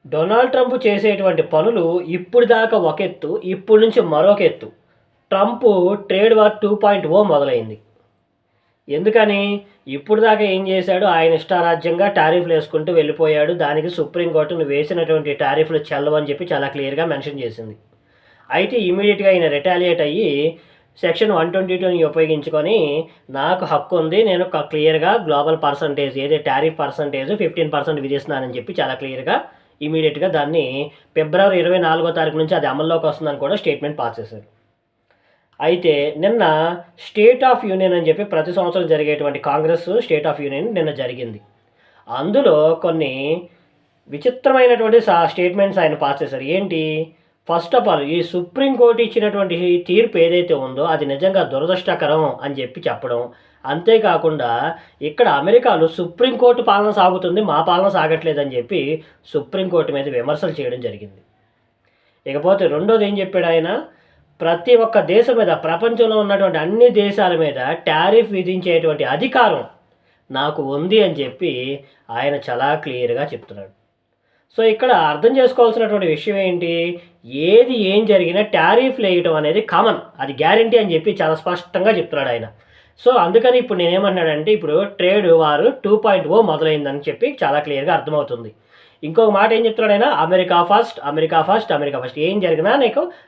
Donald Trump చేసేటువంటి పనులు ఇప్పుడు దాకా ఒక ఎత్తు, ఇప్పుడు నుంచి మరొక ఎత్తు. ట్రంప్ ట్రేడ్ వార్ 2.0 మొదలైంది. ఎందుకని? ఇప్పుడు దాకా ఏం చేశాడు? ఆయన ఇష్టారాజ్యంగా టారిఫ్‌లు యేసుకుంటూ వెళ్ళిపోయాడు. దానికి సుప్రీంకోర్టు నువ్వు వేసినటువంటి టారిఫ్‌లు చెల్లవని చెప్పి చాలా క్లియర్‌గా మెన్షన్ చేసింది. అయితే ఇమ్మీడియేట్‌గా ఈయన రిటాలియేట్ అయ్యి సెక్షన్ 122ని ఉపయోగించుకొని నాకు హక్కు ఉంది. నేను క్లియర్‌గా గ్లోబల్ పర్సెంటేజ్ ఏది టారిఫ్ పర్సెంటేజ్ 15% విధిస్తున్నానని చెప్పి చాలా క్లియర్‌గా ఇమ్మీడియేట్‌గా దాన్ని ఫిబ్రవరి 24 తారీఖు నుంచి అది అమల్లోకి వస్తుందని కూడా స్టేట్మెంట్ పాస్ చేశారు. అయితే నిన్న స్టేట్ ఆఫ్ యూనియన్ అని చెప్పి ప్రతి సంవత్సరం జరిగేటువంటి కాంగ్రెస్ స్టేట్ ఆఫ్ యూనియన్ నిన్న జరిగింది. అందులో కొన్ని విచిత్రమైనటువంటి స్టేట్మెంట్స్ ఆయన పాస్ చేశారు. ఏంటి? ఫస్ట్ ఆఫ్ ఆల్ ఈ సుప్రీంకోర్టు ఇచ్చినటువంటి తీర్పు ఏదైతే ఉందో అది నిజంగా దురదృష్టకరం అని చెప్పడం. అంతేకాకుండా ఇక్కడ అమెరికాలో సుప్రీంకోర్టు పాలన సాగుతుంది, మా పాలన సాగట్లేదని చెప్పి సుప్రీంకోర్టు మీద విమర్శలు చేయడం జరిగింది. ఇకపోతే రెండోది ఏం చెప్పాడు ఆయన? ప్రతి ఒక్క దేశం మీద, ప్రపంచంలో ఉన్నటువంటి అన్ని దేశాల మీద టారిఫ్ విధించేటువంటి అధికారం నాకు ఉంది అని చెప్పి ఆయన చాలా క్లియర్‌గా చెప్తున్నాడు. సో, ఇక్కడ అర్థం చేసుకోవాల్సినటువంటి విషయం ఏంటి? ఏం జరిగినా టారిఫ్‌లు వేయటం అనేది కామన్. అది గ్యారంటీ అని చెప్పి చాలా స్పష్టంగా చెప్తున్నాడు ఆయన. సో, అందుకని ఇప్పుడు నేనేమన్నానంటే ఇప్పుడు ట్రేడ్ వార్ 2.0 మొదలైందని చెప్పి చాలా క్లియర్‌గా అర్థమవుతుంది. ఇంకొక మాట ఏం చెప్తున్నాడు ఆయన? America first, America first, America first. ఏం జరిగినా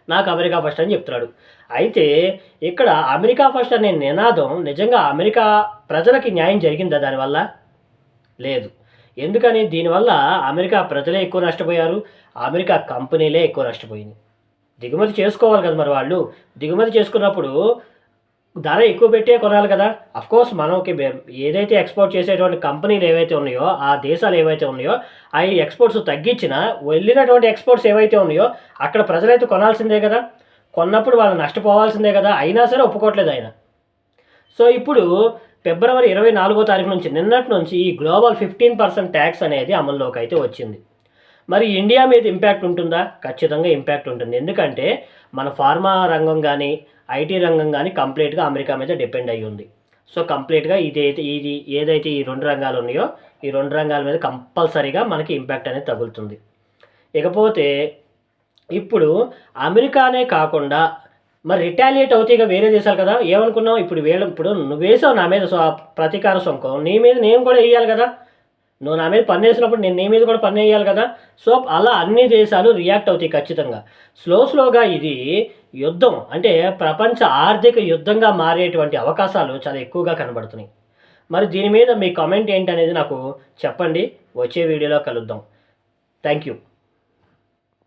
నాకు అమెరికా ఫస్ట్ అని చెప్తున్నాడు. అయితే ఇక్కడ అమెరికా ఫస్ట్ అనే నినాదం నిజంగా అమెరికా ప్రజలకి న్యాయం జరిగిందా దానివల్ల? లేదు. ఎందుకని? దీనివల్ల అమెరికా ప్రజలే ఎక్కువ నష్టపోయారు. అమెరికా కంపెనీలే ఎక్కువ నష్టపోయినాయి. దిగుమతి చేసుకోవాలి కదా మరి వాళ్ళు. దిగుమతి చేసుకున్నప్పుడు ధర ఎక్కువ పెట్టే కొనాలి కదా! అఫ్‌కోర్స్ మనకి ఏదైతే ఎక్స్‌పోర్ట్ చేసేటువంటి కంపెనీలు ఏవైతే ఉన్నాయో, ఆ దేశాలు ఏవైతే ఉన్నాయో, అయి ఎక్స్‌పోర్ట్స్ తగ్గించినా వెళ్ళినటువంటి ఎక్స్‌పోర్ట్స్ ఏవైతే ఉన్నాయో, అక్కడ ప్రజలైతే కొనాల్సిందే కదా! కొన్నప్పుడు వాళ్ళు నష్టపోవాల్సిందే కదా! అయినా సరే ఒప్పుకోవట్లేదు ఆయన. సో, ఇప్పుడు ఫిబ్రవరి 24 తారీఖు నుంచి నిన్నటి నుంచి ఈ గ్లోబల్ 15% ట్యాక్స్ అనేది అమల్లోకి అయితే వచ్చింది. మరి ఇండియా మీద ఇంపాక్ట్ ఉంటుందా? ఖచ్చితంగా ఇంపాక్ట్ ఉంటుంది. ఎందుకంటే మన ఫార్మా రంగం గానీ, ఐటీ రంగం గానీ కంప్లీట్‌గా అమెరికా మీద డిపెండ్ అయ్యి ఉంది. సో, కంప్లీట్‌గా ఏదైతే ఈ 2 రంగాలు ఉన్నాయో, ఈ 2 రంగాల మీద కంపల్సరీగా మనకి ఇంపాక్ట్ అనేది తగులుతుంది. ఇకపోతే ఇప్పుడు అమెరికానే కాకుండా మరి రిటాలియేట్ అవుతాయిగా వేరే దేశాలు కదా! ఏమనుకున్నావు? ఇప్పుడు నువ్వేసావు నా మీద ప్రతీకార సుంకం. నీ మీద నేను కూడా ఎయ్యాలి కదా! నువ్వు నా మీద పన్నేసినప్పుడు నేను నీ మీద కూడా పన్నేయాలి కదా! సో, అలా అన్ని దేశాలు రియాక్ట్ అవుతాయి ఖచ్చితంగా. స్లోగా ఇది యుద్ధం అంటే ప్రపంచ ఆర్థిక యుద్ధంగా మారేటువంటి అవకాశాలు చాలా ఎక్కువగా కనబడుతున్నాయి. మరి దీని మీద మీ కామెంట్ ఏంటనేది నాకు చెప్పండి. వచ్చే వీడియోలో కలుద్దాం. Thank you.